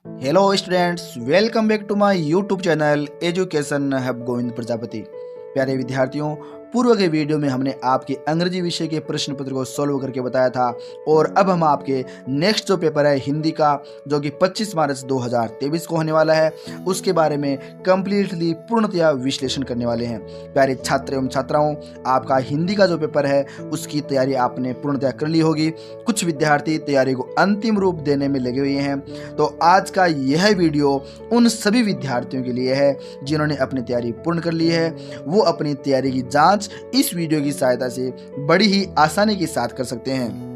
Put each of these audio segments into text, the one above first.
Hello students, welcome back to my YouTube channel education hub Govind Prajapati. प्यारे विद्यार्थियों, पूर्व के वीडियो में हमने आपके अंग्रेजी विषय के प्रश्न पत्र को सॉल्व करके बताया था और अब हम आपके नेक्स्ट जो पेपर है हिंदी का, जो कि 25 मार्च 2023 को होने वाला है, उसके बारे में कंप्लीटली पूर्णतया विश्लेषण करने वाले हैं। प्यारे छात्र एवं छात्राओं, आपका हिंदी का जो पेपर है उसकी तैयारी आपने पूर्णतया कर ली होगी। कुछ विद्यार्थी तैयारी को अंतिम रूप देने में लगे हुए हैं, तो आज का यह वीडियो उन सभी विद्यार्थियों के लिए है जिन्होंने अपनी तैयारी पूर्ण कर ली है। वो अपनी तैयारी की जांच इस वीडियो की सहायता से बड़ी ही आसानी के साथ कर सकते हैं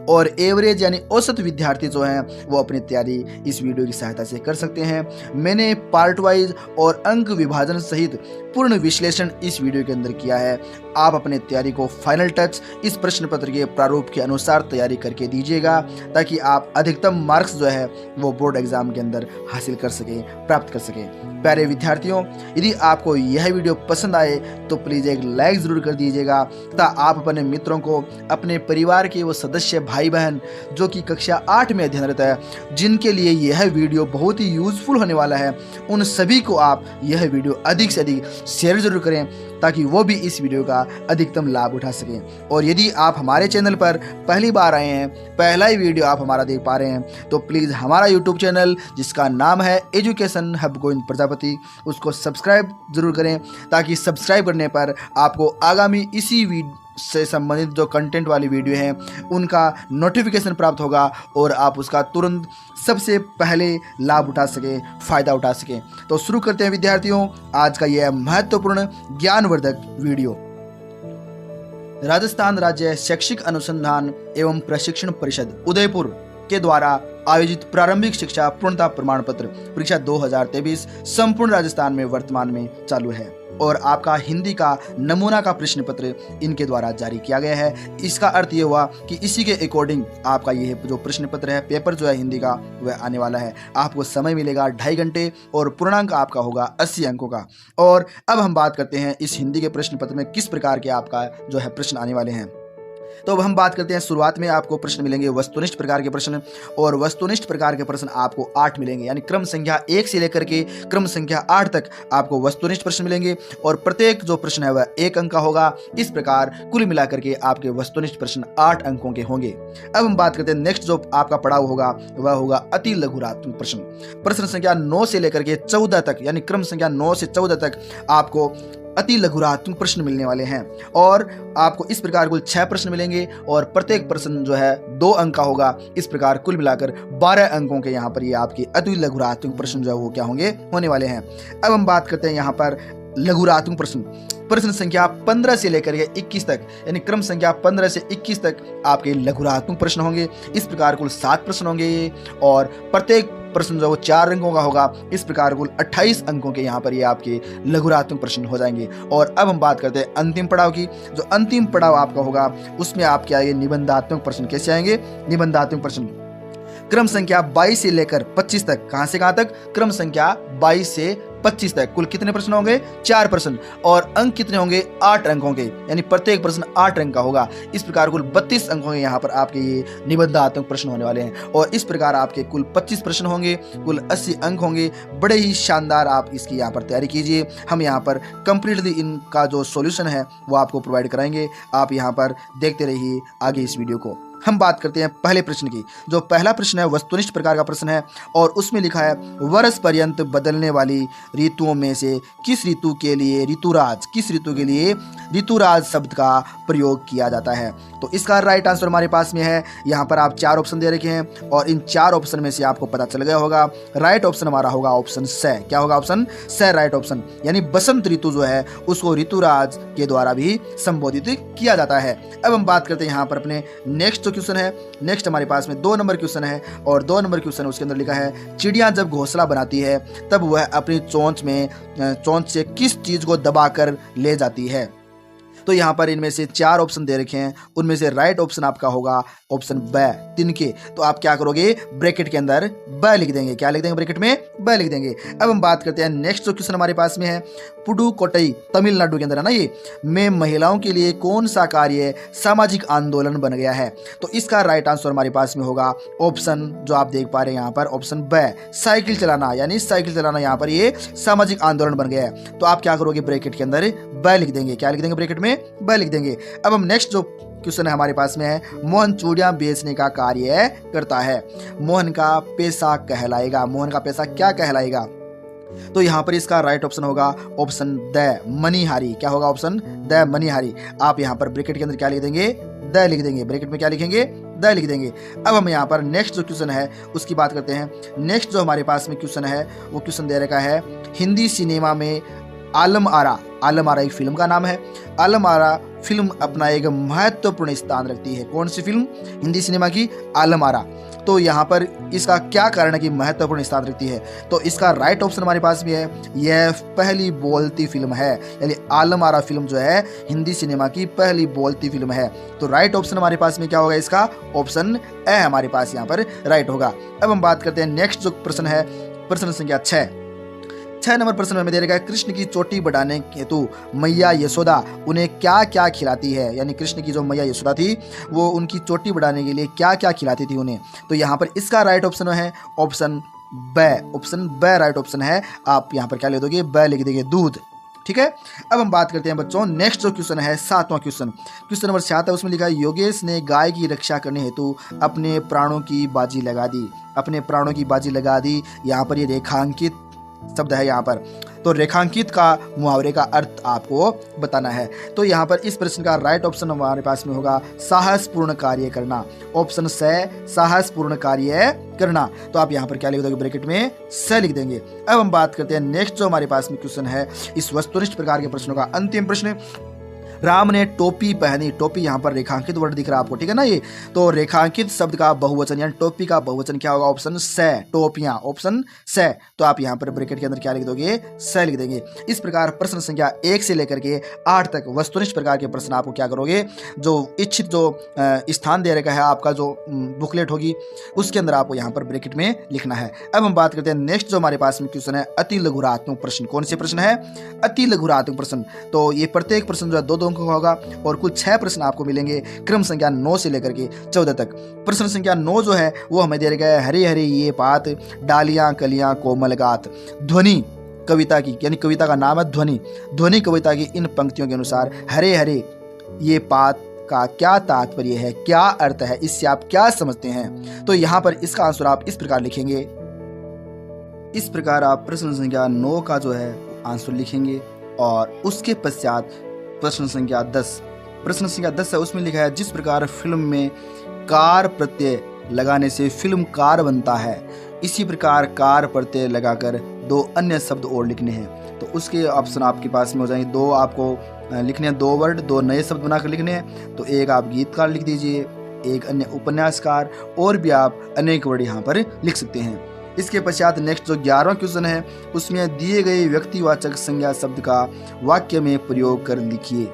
और एवरेज यानी औसत विद्यार्थी जो हैं वो अपनी तैयारी इस वीडियो की सहायता से कर सकते हैं। मैंने पार्ट वाइज और अंक विभाजन सहित पूर्ण विश्लेषण इस वीडियो के अंदर किया है। आप अपने तैयारी को फाइनल टच इस प्रश्न पत्र के प्रारूप के अनुसार तैयारी करके दीजिएगा, ताकि आप अधिकतम मार्क्स जो है वो बोर्ड एग्जाम के अंदर हासिल कर सकें, प्राप्त कर सकें। प्यारे विद्यार्थियों, यदि आपको यह वीडियो पसंद आए तो प्लीज़ एक लाइक ज़रूर कर दीजिएगा तथा आप अपने मित्रों को, अपने परिवार के वो सदस्य भाई बहन जो कि कक्षा 8 में अध्ययनरत है, जिनके लिए यह वीडियो बहुत ही यूजफुल होने वाला है, उन सभी को आप यह वीडियो अधिक से अधिक शेयर जरूर करें ताकि वो भी इस वीडियो का अधिकतम लाभ उठा सकें। और यदि आप हमारे चैनल पर पहली बार आए हैं, पहला ही वीडियो आप हमारा देख पा रहे हैं, तो प्लीज़ हमारा यूट्यूब चैनल जिसका नाम है एजुकेशन हब गोविंद प्रजापति, उसको सब्सक्राइब जरूर करें, ताकि सब्सक्राइब करने पर आपको आगामी इसी से संबंधित जो कंटेंट वाली वीडियो हैं उनका नोटिफिकेशन प्राप्त होगा और आप उसका तुरंत सबसे पहले लाभ उठा सकें, फ़ायदा उठा सकें। तो शुरू करते हैं विद्यार्थियों आज का यह महत्वपूर्ण ज्ञानवर्धक वीडियो। राजस्थान राज्य शैक्षिक अनुसंधान एवं प्रशिक्षण परिषद उदयपुर के द्वारा आयोजित प्रारंभिक शिक्षा पूर्णता प्रमाण पत्र परीक्षा 2023 संपूर्ण राजस्थान में वर्तमान में चालू है और आपका हिंदी का नमूना का प्रश्न पत्र इनके द्वारा जारी किया गया है। इसका अर्थ ये हुआ कि इसी के अकॉर्डिंग आपका ये जो प्रश्न पत्र है, पेपर जो है हिंदी का, वह आने वाला है। आपको समय मिलेगा 2.5 घंटे और पूर्णांक आपका होगा 80 अंकों का। और अब हम बात करते हैं इस हिंदी के प्रश्न पत्र में किस प्रकार के आपका जो है प्रश्न आने वाले हैं। तो अब हम बात करते हैं, शुरुआत में आपको प्रश्न मिलेंगे वस्तुनिष्ठ प्रकार के प्रश्न, और वस्तुनिष्ठ प्रकार के प्रश्न आपको 8 मिलेंगे, यानी क्रम संख्या 1 से लेकर के क्रम संख्या 8 तक आपको वस्तुनिष्ठ प्रश्न मिलेंगे और प्रत्येक जो प्रश्न है वह 1 अंक का होगा। इस प्रकार कुल मिलाकर के आपके वस्तुनिष्ठ प्रश्न 8 अंकों के होंगे। अब हम बात करते हैं नेक्स्ट जो आपका पड़ाव होगा वह होगा अति लघुरात्मक प्रश्न। प्रश्न संख्या 9 से लेकर के 14 तक, यानी क्रम संख्या 9 से 14 तक आपको अति लघुरात्मक प्रश्न मिलने वाले हैं और आपको इस प्रकार कुल 6 प्रश्न मिलेंगे और प्रत्येक प्रश्न जो है 2 अंक का होगा। इस प्रकार कुल मिलाकर 12 अंकों के यहाँ पर ये आपके अति लघुरात्मक प्रश्न जो है वो क्या होंगे, होने वाले हैं। अब हम बात करते हैं यहाँ पर लघुरात्मक प्रश्न। प्रश्न संख्या 15 से लेकर के 21 तक, यानी क्रम संख्या 15 से 21 तक आपके लघुरात्मक प्रश्न होंगे। इस प्रकार कुल 7 प्रश्न होंगे और प्रत्येक प्रश्न जो 4 अंकों का होगा। इस प्रकार कुल 28 अंकों के यहाँ पर ये आपके लघुरात्मक प्रश्न हो जाएंगे। और अब हम बात करते हैं अंतिम पड़ाव की। जो अंतिम पड़ाव आपका होगा उसमें आपके आएंगे निबंधात्मक प्रश्न। कैसे आएंगे निबंधात्मक प्रश्न? क्रम संख्या 22 से लेकर 25 तक। कहां से कहां तक? क्रम संख्या 22 से 25 तक। कुल कितने प्रश्न होंगे? 4 प्रश्न और अंक कितने होंगे? 8 अंकों के, यानी प्रत्येक प्रश्न 8 अंक का होगा। इस प्रकार कुल 32 अंकों के यहाँ पर आपके ये निबंधात्मक प्रश्न होने वाले हैं और इस प्रकार आपके कुल 25 प्रश्न होंगे, कुल 80 अंक होंगे। बड़े ही शानदार आप इसकी यहाँ पर तैयारी कीजिए। हम यहाँ पर कंप्लीटली इनका जो सॉल्यूशन है वो आपको प्रोवाइड कराएंगे। आप यहाँ पर देखते रहिए आगे इस वीडियो को। हम बात करते हैं पहले प्रश्न की। जो पहला प्रश्न है वस्तुनिष्ठ प्रकार का प्रश्न है और उसमें लिखा है वर्ष पर्यंत बदलने वाली ऋतुओं में से किस ऋतु के लिए ऋतुराज शब्द का प्रयोग किया जाता है। तो इसका राइट आंसर हमारे पास में है। यहाँ पर आप 4 ऑप्शन दे रखे हैं और इन 4 ऑप्शन में से आपको पता चल गया होगा। राइट ऑप्शन हमारा होगा ऑप्शन स। क्या होगा? ऑप्शन स राइट ऑप्शन, यानी बसंत ऋतु जो है उसको ऋतुराज के द्वारा भी संबोधित किया जाता है। अब हम बात करते हैं यहाँ पर अपने नेक्स्ट जो क्वेश्चन है। नेक्स्ट हमारे पास में 2 नंबर क्वेश्चन है और 2 नंबर क्वेश्चन उसके अंदर लिखा है चिड़िया जब घोंसला बनाती है तब वह अपनी चोंच से किस चीज को दबाकर ले जाती है। तो यहाँ पर इनमें से 4 ऑप्शन दे रखे हैं, उनमें से राइट ऑप्शन आपका होगा ऑप्शन ब तिनके। तो आप क्या करोगे, ब्रैकेट के अंदर ब लिख देंगे। क्या लिख देंगे, ब्रैकेट में ब लिख देंगे। अब हम बात करते हैं नेक्स्ट जो क्वेश्चन हमारे पास में है, पुडुकोट्टई तमिलनाडु के अंदर है ना ये, में महिलाओं के लिए कौन सा कार्य सामाजिक आंदोलन बन गया है। तो इसका राइट आंसर हमारे पास में होगा ऑप्शन जो आप देख पा रहे हैं यहाँ पर, ऑप्शन ब साइकिल चलाना, यानी साइकिल चलाना यहाँ पर ये सामाजिक आंदोलन बन गया है। तो आप क्या करोगे, ब्रैकेट के अंदर ब लिख देंगे। क्या लिख देंगे, ब्रैकेट में ब लिख देंगे। अब हम नेक्स्ट जो क्वेश्चन है हमारे पास में है, मोहन चूड़ियां बेचने का कार्य करता है, मोहन का पैसा कहलाएगा। मोहन का पैसा क्या कहलाएगा। तो यहाँ पर इसका राइट ऑप्शन होगा ऑप्शन द मणिहारी। क्या होगा, ऑप्शन द मणिहारी। आप यहाँ पर ब्रैकेट के अंदर क्या लिख देंगे, द लिख देंगे। ब्रैकेट में क्या लिखेंगे, द लिख देंगे। अब हम यहाँ पर नेक्स्ट जो क्वेश्चन है उसकी बात करते हैं। नेक्स्ट जो हमारे पास में क्वेश्चन है वो क्वेश्चन दे रखा है, हिंदी सिनेमा में आलम आरा, आलम आरा एक फिल्म का नाम है। आलम आरा फिल्म अपना एक महत्वपूर्ण स्थान रखती है। कौन सी फिल्म, हिंदी सिनेमा की आलम आरा। तो यहाँ पर इसका क्या कारण है कि महत्वपूर्ण स्थान रखती है। तो इसका राइट ऑप्शन हमारे पास भी है, यह पहली बोलती फिल्म है, यानी आलम आरा फिल्म जो है हिंदी सिनेमा की पहली बोलती फिल्म है। तो राइट ऑप्शन हमारे पास में क्या होगा, इसका ऑप्शन ए हमारे पास यहाँ पर राइट होगा। अब हम बात करते हैं नेक्स्ट जो प्रश्न है, प्रश्न संख्या 6 नंबर प्रश्न में दे रखा है, कृष्ण की चोटी बढ़ाने हेतु मैया यशोदा उन्हें क्या क्या खिलाती है। यानी कृष्ण की जो मैया यशोदा थी वो उनकी चोटी बढ़ाने के लिए क्या क्या खिलाती थी उन्हें। तो यहाँ पर इसका राइट ऑप्शन है ऑप्शन ब, ऑप्शन ब राइट ऑप्शन है। आप यहाँ पर क्या लिख दोगे, ब लिख देंगे, दूध। ठीक है। अब हम बात करते हैं बच्चों, नेक्स्ट जो क्वेश्चन है 7वां क्वेश्चन, क्वेश्चन नंबर 7 है। उसमें लिखा है, योगेश ने गाय की रक्षा करने हेतु अपने प्राणों की बाजी लगा दी। अपने प्राणों की बाजी लगा दी, यहाँ पर ये रेखांकित शब्द है यहाँ पर। तो रेखांकित का मुहावरे का अर्थ आपको बताना है। तो यहाँ पर इस प्रश्न का राइट ऑप्शन हमारे पास में होगा साहसपूर्ण कार्य करना। ऑप्शन से साहसपूर्ण कार्य करना। तो आप यहाँ पर क्या लिख दोगे, ब्रैकेट में स लिख देंगे। अब हम बात करते हैं नेक्स्ट जो हमारे पास में क्वेश्चन है, इस वस्तुनिष्ठ प्रकार के प्रश्नों का अंतिम प्रश्न, राम ने टोपी पहनी। टोपी यहाँ पर रेखांकित वर्ड दिख रहा है आपको, ठीक है ना ये। तो रेखांकित शब्द का बहुवचन यानी टोपी का बहुवचन क्या होगा, ऑप्शन से, टोपियां, ऑप्शन से। तो आप यहाँ पर ब्रैकेट के अंदर क्या लिख दोगे, से लिख देंगे। इस प्रकार प्रश्न संख्या 1 से लेकर के 8 तक वस्तुनिष्ठ प्रकार के प्रश्न आपको क्या करोगे, जो इच्छित जो स्थान दे रखा है आपका जो बुकलेट होगी उसके अंदर आपको यहाँ पर ब्रैकेट में लिखना है। अब हम बात करते हैं नेक्स्ट जो हमारे पास में क्वेश्चन है, अति लघुरात्मक प्रश्न। कौन से प्रश्न है, अति लघुरात्मक प्रश्न। तो ये प्रत्येक प्रश्न जो है 2 अंकों का होगा और कुल 6 प्रश्न आपको मिलेंगे क्रम संख्या 9 से लेकर के 14 तक। प्रश्न संख्या 9 जो है वो हमें दे रखा है, हरी हरी ये पात डालियां कलियां कोमल गात। ध्वनि कविता की, यानी कविता का नाम है ध्वनि। ध्वनि कविता की इन पंक्तियों के अनुसार हरे हरे ये पात का क्या तात्पर्य है, क्या अर्थ है, इससे आप क्या समझते हैं। तो यहाँ पर इसका आंसर आप इस प्रकार लिखेंगे। इस प्रकार आप प्रश्न संख्या 9 का जो है आंसर लिखेंगे और उसके पश्चात प्रश्न संख्या 10, प्रश्न संख्या 10 है उसमें लिखा है, जिस प्रकार फिल्म में कार प्रत्यय लगाने से फिल्म कार बनता है, इसी प्रकार कार प्रत्यय लगाकर 2 अन्य शब्द और लिखने हैं। तो उसके ऑप्शन आपके पास में हो जाएंगे, 2 आपको लिखने हैं, 2 वर्ड, 2 नए शब्द बनाकर लिखने हैं। तो एक आप गीतकार लिख दीजिए, एक अन्य उपन्यासकार, और भी आप अनेक वर्ड यहाँ पर लिख सकते हैं। इसके पश्चात नेक्स्ट जो 11वां क्वेश्चन है उसमें दिए गए व्यक्तिवाचक संज्ञा शब्द का वाक्य में प्रयोग कर लिखिए।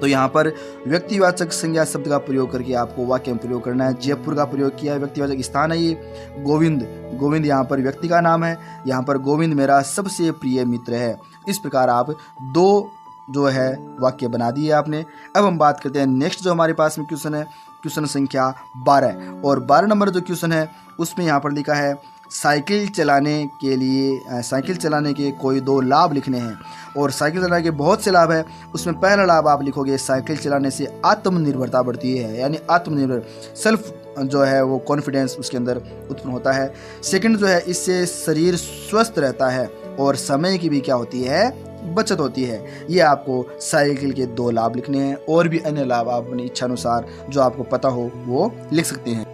तो यहाँ पर व्यक्तिवाचक संज्ञा शब्द का प्रयोग करके आपको वाक्य में प्रयोग करना है। जयपुर का प्रयोग किया है, व्यक्तिवाचक स्थान है ये। गोविंद, गोविंद यहाँ पर व्यक्ति का नाम है। यहाँ पर गोविंद मेरा सबसे प्रिय मित्र है। इस प्रकार आप 2 जो है वाक्य बना दिए आपने। अब हम बात करते हैं नेक्स्ट जो हमारे पास में क्वेश्चन है, क्वेश्चन संख्या 12 और 12 नंबर जो क्वेश्चन है उसमें यहाँ पर लिखा है, साइकिल चलाने के लिए साइकिल चलाने के कोई 2 लाभ लिखने हैं। और साइकिल चलाने के बहुत से लाभ है, उसमें पहला लाभ आप लिखोगे, साइकिल चलाने से आत्मनिर्भरता बढ़ती है, यानी आत्मनिर्भर सेल्फ जो है वो कॉन्फिडेंस उसके अंदर उत्पन्न होता है। सेकंड जो है, इससे शरीर स्वस्थ रहता है और समय की भी क्या होती है, बचत होती है। ये आपको साइकिल के 2 लाभ लिखने हैं। और भी अन्य लाभ आप अपनी इच्छा अनुसार जो आपको पता हो वो लिख सकते हैं।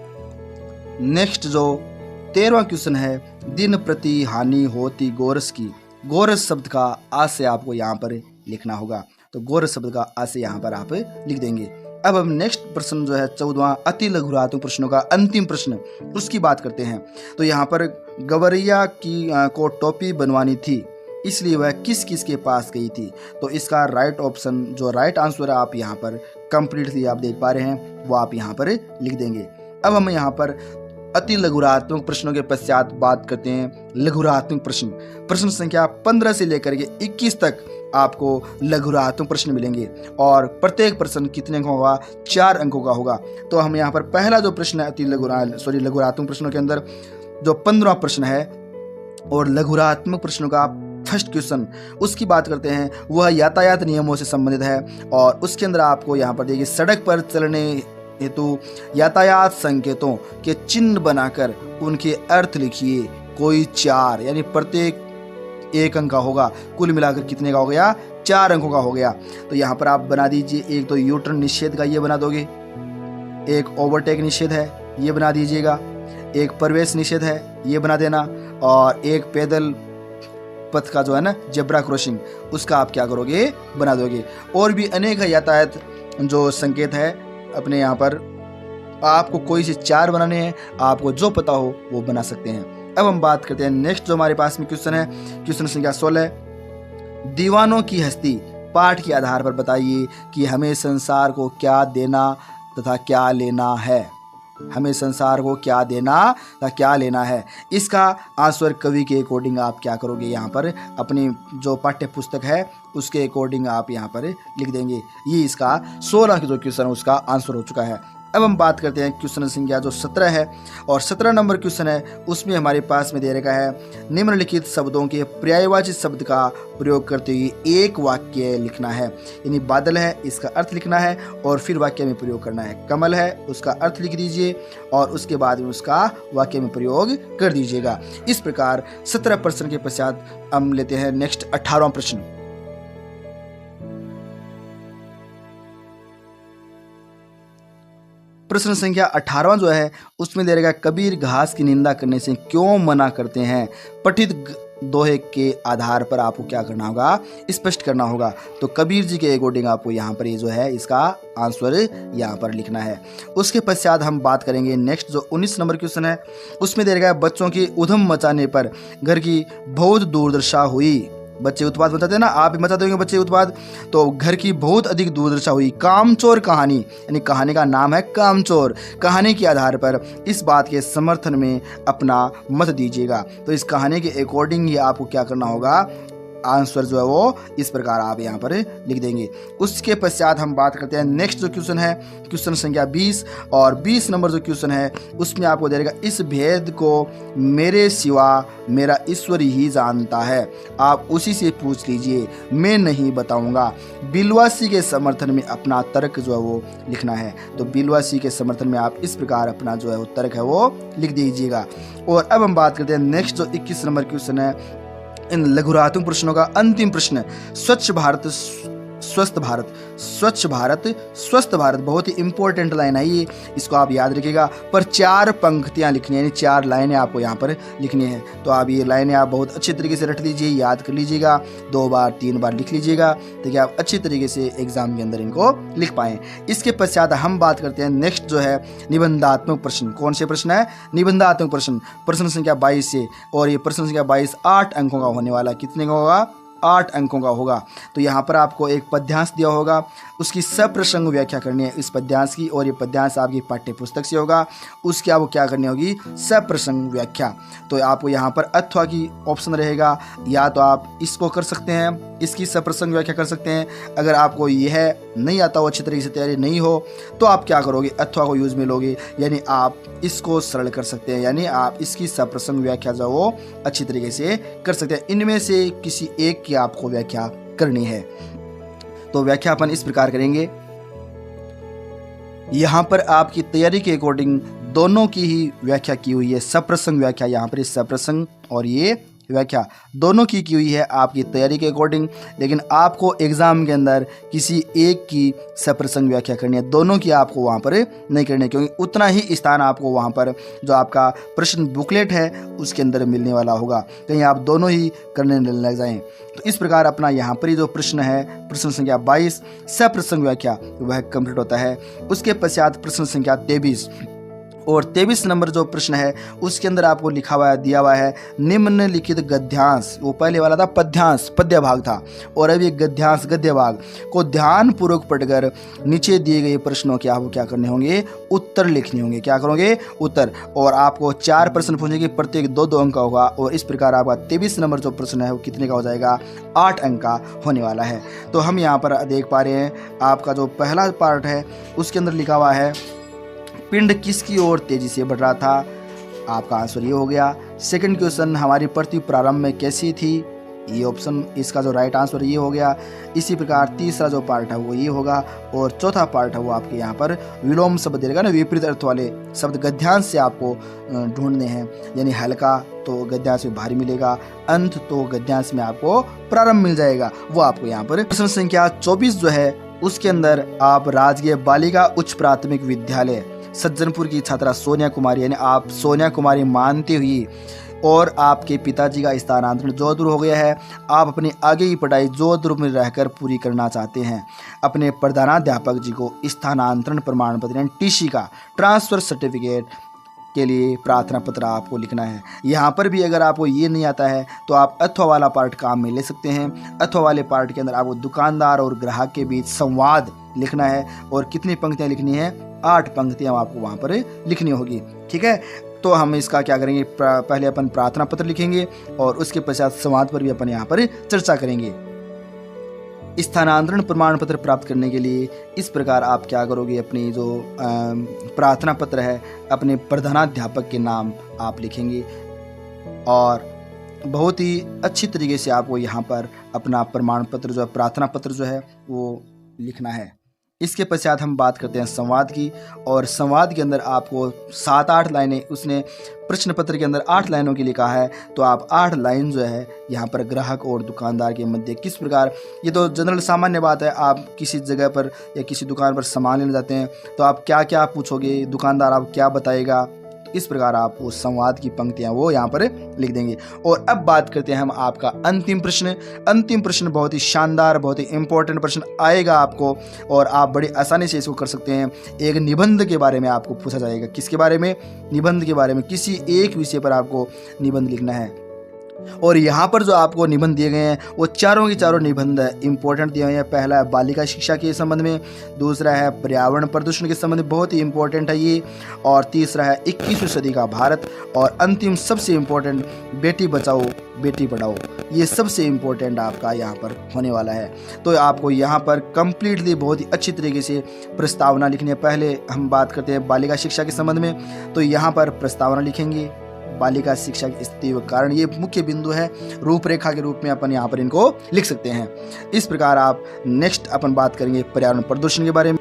नेक्स्ट जो 13वां क्वेश्चन है, दिन प्रति हानि होती गोरस की। गोरस शब्द का आशय आपको यहाँ पर लिखना होगा। तो गोरस शब्द का आशय यहाँ पर आप लिख देंगे। अब हम नेक्स्ट प्रश्न जो है 14वां अति लघुरात्मक प्रश्नों का अंतिम प्रश्न उसकी बात करते हैं। तो यहाँ पर गवैया की को टोपी बनवानी थी, इसलिए वह किस किस के पास गई थी। तो इसका राइट ऑप्शन जो राइट आंसर है आप यहाँ पर कंप्लीटली आप देख पा रहे हैं वो आप यहाँ पर लिख देंगे। अब हम यहाँ पर अति लघुरात्मक प्रश्नों के पश्चात बात करते हैं लघुरात्मक प्रश्न। प्रश्न संख्या 15 से लेकर के 21 तक आपको लघुरात्मक प्रश्न मिलेंगे और प्रत्येक प्रश्न कितने अंकों का होगा? 4 अंकों का होगा। तो हम यहाँ पर पहला जो प्रश्न है लघुरात्मक प्रश्नों के अंदर जो 15वां प्रश्न है और लघुरात्मक प्रश्नों का फर्स्ट क्वेश्चन उसकी बात करते हैं, वह यातायात नियमों से संबंधित है और उसके अंदर आपको यहाँ पर देखिए सड़क पर चलने हेतु यातायात संकेतों के चिन्ह बनाकर उनके अर्थ लिखिए। कोई 4 यानी प्रत्येक 1 अंक का होगा, कुल मिलाकर कितने का हो गया? 4 अंकों का हो गया। तो यहाँ पर आप बना दीजिए, एक तो यूटर्न निषेध का ये बना दोगे, एक ओवरटेक निषेध है ये बना दीजिएगा, एक प्रवेश निषेध है ये बना देना और एक पैदल पथ का जो है ना जेब्रा क्रॉसिंग उसका आप क्या करोगे? बना दोगे। और भी अनेक यातायात जो संकेत है अपने यहाँ पर आपको कोई से 4 बनाने हैं, आपको जो पता हो वो बना सकते हैं। अब हम बात करते हैं नेक्स्ट जो हमारे पास में क्वेश्चन है, क्वेश्चन संख्या 16। दीवानों की हस्ती पाठ के आधार पर बताइए कि हमें संसार को क्या देना तथा क्या लेना है। हमें संसार को क्या देना तथा क्या लेना है, इसका आंसर कवि के अकॉर्डिंग आप क्या करोगे? यहाँ पर अपनी जो पाठ्य पुस्तक है उसके अकॉर्डिंग आप यहाँ पर लिख देंगे। ये इसका 16 जो क्वेश्चन है उसका आंसर हो चुका है। अब हम बात करते हैं क्वेश्चन संख्या जो 17 है और 17 नंबर क्वेश्चन है उसमें हमारे पास में दे रखा है, निम्नलिखित शब्दों के पर्यायवाची शब्द का प्रयोग करते हुए एक वाक्य लिखना है। यानी बादल है इसका अर्थ लिखना है और फिर वाक्य में प्रयोग करना है। कमल है उसका अर्थ लिख दीजिए और उसके बाद में उसका वाक्य में प्रयोग कर दीजिएगा। इस प्रकार 17 प्रश्न के पश्चात हम लेते हैं नेक्स्ट 18वां प्रश्न। प्रश्न संख्या 18वां जो है उसमें दे रहेगा, कबीर घास की निंदा करने से क्यों मना करते हैं? पठित दोहे के आधार पर आपको क्या करना होगा? स्पष्ट करना होगा। तो कबीर जी के अकॉर्डिंग आपको यहाँ पर ये जो है इसका आंसर यहाँ पर लिखना है। उसके पश्चात हम बात करेंगे नेक्स्ट जो 19 नंबर क्वेश्चन है उसमें दे रहेगा, बच्चों की उधम मचाने पर घर की बहुत दुर्दशा हुई। बच्चे उत्पाद मचाते हैं ना, आप भी मचाते होंगे बच्चे उत्पाद, तो घर की बहुत अधिक दुर्दशा हुई। कामचोर कहानी, यानी कहानी का नाम है कामचोर। कहानी के आधार पर इस बात के समर्थन में अपना मत दीजिएगा। तो इस कहानी के अकॉर्डिंग ही आपको क्या करना होगा? आंसर जो है वो इस प्रकार आप यहाँ पर लिख देंगे। उसके पश्चात हम बात करते हैं नेक्स्ट जो क्वेश्चन है क्वेश्चन संख्या 20 और 20 नंबर जो क्वेश्चन है उसमें आपको दे देगा, इस भेद को मेरे सिवा मेरा ईश्वर ही जानता है, आप उसी से पूछ लीजिए, मैं नहीं बताऊंगा। बिलवासी के समर्थन में अपना तर्क जो है वो लिखना है। तो बिलवासी के समर्थन में आप इस प्रकार अपना जो है वो तर्क है वो लिख दीजिएगा। और अब हम बात करते हैं नेक्स्ट जो 21 नंबर क्वेश्चन है इन लघुरात्मक प्रश्नों का अंतिम प्रश्न, स्वच्छ भारत स्वस्थ भारत। स्वच्छ भारत स्वस्थ भारत बहुत ही इंपॉर्टेंट लाइन है ये, इसको आप याद रखिएगा। पर 4 पंक्तियां लिखनी है, यानी 4 लाइनें आपको यहाँ पर लिखनी है। तो आप ये लाइनें आप बहुत अच्छे तरीके से रट लीजिए, याद कर लीजिएगा, 2 बार 3 बार लिख लीजिएगा ताकि आप अच्छी तरीके से एग्जाम के अंदर इनको लिख पाएँ। इसके पश्चात हम बात करते हैं नेक्स्ट जो है निबंधात्मक प्रश्न। कौन से प्रश्न है? निबंधात्मक प्रश्न। प्रश्न संख्या 22 से, और ये प्रश्न संख्या 22 8 अंकों का होने वाला। कितने का होगा? 8 अंकों का होगा। तो यहाँ पर आपको एक पद्यांश दिया होगा, उसकी सप्रसंग व्याख्या करनी है इस पद्यांश की, और ये पद्यांश आपकी पाठ्य पुस्तक से होगा। उसकी आपको क्या करनी होगी? सप्रसंग व्याख्या। तो आपको यहाँ पर अथवा की ऑप्शन रहेगा, या तो आप इसको कर सकते हैं, इसकी सप्रसंग व्याख्या कर सकते हैं। अगर आपको यह नहीं आता हो, अच्छी तरीके से तैयारी नहीं हो, तो आप क्या करोगे? अथवा को यूज में लोगे, यानी आप इसको सरल कर सकते हैं, यानी आप इसकी सप्रसंग व्याख्या जो वो अच्छी तरीके से कर सकते हैं। इनमें से किसी एक की आपको व्याख्या करनी है। तो व्याख्या अपन इस प्रकार करेंगे, यहाँ पर आपकी तैयारी के अकॉर्डिंग दोनों की ही व्याख्या की हुई है। सप्रसंग व्याख्या, यहाँ पर इस सप्रसंग और ये व्याख्या दोनों की हुई है आपकी तैयारी के अकॉर्डिंग, लेकिन आपको एग्जाम के अंदर किसी एक की सप्रसंग व्याख्या करनी है, दोनों की आपको वहाँ पर नहीं करनी है, क्योंकि उतना ही स्थान आपको वहाँ पर जो आपका प्रश्न बुकलेट है उसके अंदर मिलने वाला होगा, कहीं आप दोनों ही करने लग जाएं। तो इस प्रकार अपना यहाँ पर ही जो प्रश्न है प्रश्न संख्या 22 सप्रसंग व्याख्या वह कंप्लीट होता है। उसके पश्चात प्रश्न संख्या 23 और 23 नंबर जो प्रश्न है उसके अंदर आपको लिखा हुआ है, दिया हुआ है निम्नलिखित गद्यांश, वो पहले वाला था पद्यांश, पद्य भाग था, और अब ये गद्यांश गद्य भाग को ध्यान पूर्वक पढ़कर नीचे दिए गए प्रश्नों के आपको क्या करने होंगे, उत्तर लिखने होंगे। क्या करोगे, उत्तर। और आपको 4 प्रश्न पूछेंगे, प्रत्येक 2-2 अंक का होगा, और इस प्रकार आपका 23 नंबर जो प्रश्न है वो कितने का हो जाएगा, 8 अंक का होने वाला है। तो हम यहाँ पर देख पा रहे हैं आपका जो पहला पार्ट है उसके अंदर लिखा हुआ है पिंड किसकी ओर तेजी से बढ़ रहा था, आपका आंसर ये हो गया। सेकंड क्वेश्चन, हमारी पृथ्वी प्रारंभ में कैसी थी, ये ऑप्शन, इसका जो राइट आंसर ये हो गया। इसी प्रकार तीसरा जो पार्ट है वो ये होगा, और चौथा पार्ट है वो आपके यहाँ पर विलोम शब्द देगा ना, विपरीत अर्थ वाले शब्द गद्यांश से आपको ढूंढने हैं, यानी हल्का तो गद्यांश में भारी मिलेगा, अंत तो गद्यांश में आपको प्रारंभ मिल जाएगा, वो आपको यहाँ पर। प्रश्न संख्या 24 जो है उसके अंदर आप राजकीय बालिका उच्च प्राथमिक विद्यालय सज्जनपुर की छात्रा सोनिया कुमारी, यानी आप सोनिया कुमारी मानते हुए, और आपके पिताजी का स्थानांतरण जोधपुर हो गया है, आप अपनी आगे की पढ़ाई जोधपुर में रहकर पूरी करना चाहते हैं, अपने प्रधानाध्यापक जी को स्थानांतरण प्रमाण पत्र यानी टीसी का, ट्रांसफ़र सर्टिफिकेट के लिए प्रार्थना पत्र आपको लिखना है। यहाँ पर भी अगर आपको ये नहीं आता है तो आप अथवा वाला पार्ट काम में ले सकते हैं। अथवा वाले पार्ट के अंदर आपको दुकानदार और ग्राहक के बीच संवाद लिखना है, और कितनी पंक्तियाँ लिखनी है, 8 पंक्तियाँ आपको वहाँ पर लिखनी होगी। ठीक है, तो हम इसका क्या करेंगे, पहले अपन प्रार्थना पत्र लिखेंगे और उसके पश्चात संवाद पर भी अपन यहाँ पर चर्चा करेंगे। स्थानांतरण प्रमाण पत्र प्राप्त करने के लिए इस प्रकार आप क्या करोगे, अपनी जो प्रार्थना पत्र है अपने प्रधानाध्यापक के नाम आप लिखेंगे, और बहुत ही अच्छी तरीके से आपको यहाँ पर अपना प्रमाण पत्र जो है, प्रार्थना पत्र जो है वो लिखना है। इसके पश्चात हम बात करते हैं संवाद की, और संवाद के अंदर आपको 7-8 लाइनें, उसने प्रश्न पत्र के अंदर 8 लाइनों की लिखा है, तो आप 8 लाइन जो है यहाँ पर ग्राहक और दुकानदार के मध्य किस प्रकार, ये तो जनरल सामान्य बात है, आप किसी जगह पर या किसी दुकान पर सामान लेने जाते हैं तो आप क्या क्या पूछोगे, दुकानदार आप क्या बताएगा, इस प्रकार आप वो संवाद की पंक्तियां वो यहाँ पर लिख देंगे। और अब बात करते हैं हम आपका अंतिम प्रश्न। अंतिम प्रश्न बहुत ही शानदार, बहुत ही इंपॉर्टेंट प्रश्न आएगा आपको, और आप बड़ी आसानी से इसको कर सकते हैं। एक निबंध के बारे में आपको पूछा जाएगा। किसके बारे में, निबंध के बारे में, किसी एक विषय पर आपको निबंध लिखना है। और यहाँ पर जो आपको निबंध दिए गए हैं वो चारों के चारों निबंध इंपॉर्टेंट दिए हुए हैं। पहला है बालिका शिक्षा के संबंध में, दूसरा है पर्यावरण प्रदूषण के संबंध में, बहुत ही इंपॉर्टेंट है ये, और तीसरा है 21वीं सदी का भारत, और अंतिम सबसे इम्पोर्टेंट बेटी बचाओ बेटी पढ़ाओ। ये सबसे इम्पोर्टेंट आपका यहाँ पर होने वाला है। तो आपको यहाँ पर कंप्लीटली बहुत ही अच्छी तरीके से प्रस्तावना लिखनी है। पहले हम बात करते हैं बालिका शिक्षा के संबंध में, तो यहाँ पर प्रस्तावना लिखेंगे, बालिका शिक्षा की स्थिति व कारण, ये मुख्य बिंदु है, रूपरेखा के रूप में अपन यहाँ पर इनको लिख सकते हैं। इस प्रकार आप नेक्स्ट अपन बात करेंगे पर्यावरण प्रदूषण के बारे में।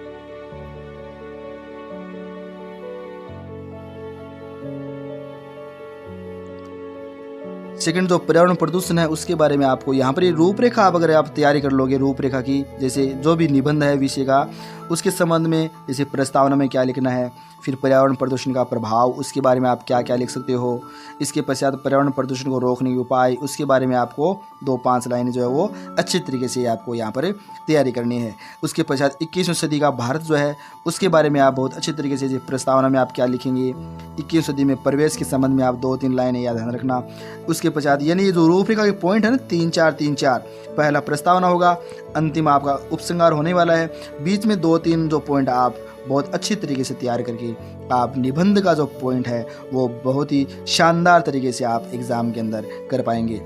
सेकंड जो पर्यावरण प्रदूषण है उसके बारे में आपको यहाँ पर ये रूपरेखा, आप अगर आप तैयारी कर लोगे रूपरेखा की, जैसे जो भी निबंध है विषय का उसके संबंध में, जैसे प्रस्तावना में क्या लिखना है, फिर पर्यावरण प्रदूषण का प्रभाव उसके बारे में आप क्या क्या लिख सकते हो, इसके पश्चात पर्यावरण प्रदूषण को रोकने के उपाय, उसके बारे में आपको 2-5 लाइनें जो है वो अच्छी तरीके से आपको यहाँ पर तैयारी करनी है। उसके पश्चात 21वीं सदी का भारत जो है उसके बारे में आप बहुत अच्छी तरीके से प्रस्तावना में आप क्या लिखेंगे, 21वीं सदी में प्रवेश के संबंध में आप 2-3 लाइनें याद ध्यान रखना। उसके पश्चात यानी जो रूपरेखा के पॉइंट है ना 3-4, पहला प्रस्तावना होगा, अंतिम आपका उपसंहार होने वाला है, बीच में 2-3 जो पॉइंट आप बहुत अच्छी तरीके से तैयार करके आप निबंध का जो पॉइंट है वो बहुत ही शानदार तरीके से आप एग्ज़ाम के अंदर कर पाएंगे।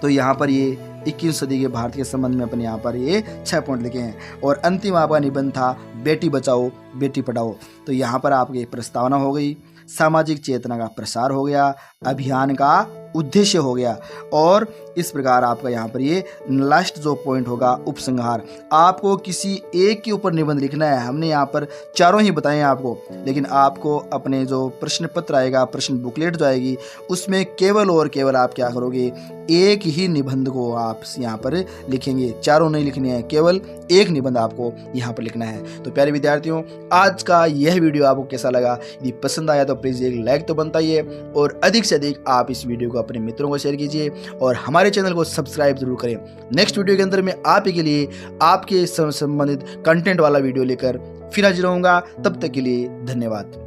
तो यहाँ पर ये 21वीं सदी के भारत के संबंध में अपन यहाँ पर ये 6 पॉइंट लिखे हैं, और अंतिम आपका निबंध था बेटी बचाओ बेटी पढ़ाओ। तो यहाँ पर आपकी प्रस्तावना हो गई, सामाजिक चेतना का प्रसार हो गया, अभियान का उद्देश्य हो गया, और इस प्रकार आपका यहाँ पर ये लास्ट जो पॉइंट होगा उपसंहार। आपको किसी एक के ऊपर निबंध लिखना है, हमने यहाँ पर चारों ही बताए हैं आपको, लेकिन आपको अपने जो प्रश्न पत्र आएगा, प्रश्न बुकलेट जो आएगी, उसमें केवल और केवल आप क्या करोगे, एक ही निबंध को आप यहाँ पर लिखेंगे, चारों नहीं लिखने हैं, केवल एक निबंध आपको यहाँ पर लिखना है। तो प्यारे विद्यार्थियों, आज का यह वीडियो आपको कैसा लगा? यदि पसंद आया तो प्लीज़ एक लाइक तो बनता ही है, और अधिक से अधिक आप इस वीडियो को अपने मित्रों को शेयर कीजिए, और हमारे चैनल को सब्सक्राइब जरूर करें। नेक्स्ट वीडियो के अंदर मैं आप ही के लिए आपके संबंधित कंटेंट वाला वीडियो लेकर फिर हाजिर रहूंगा। तब तक के लिए धन्यवाद।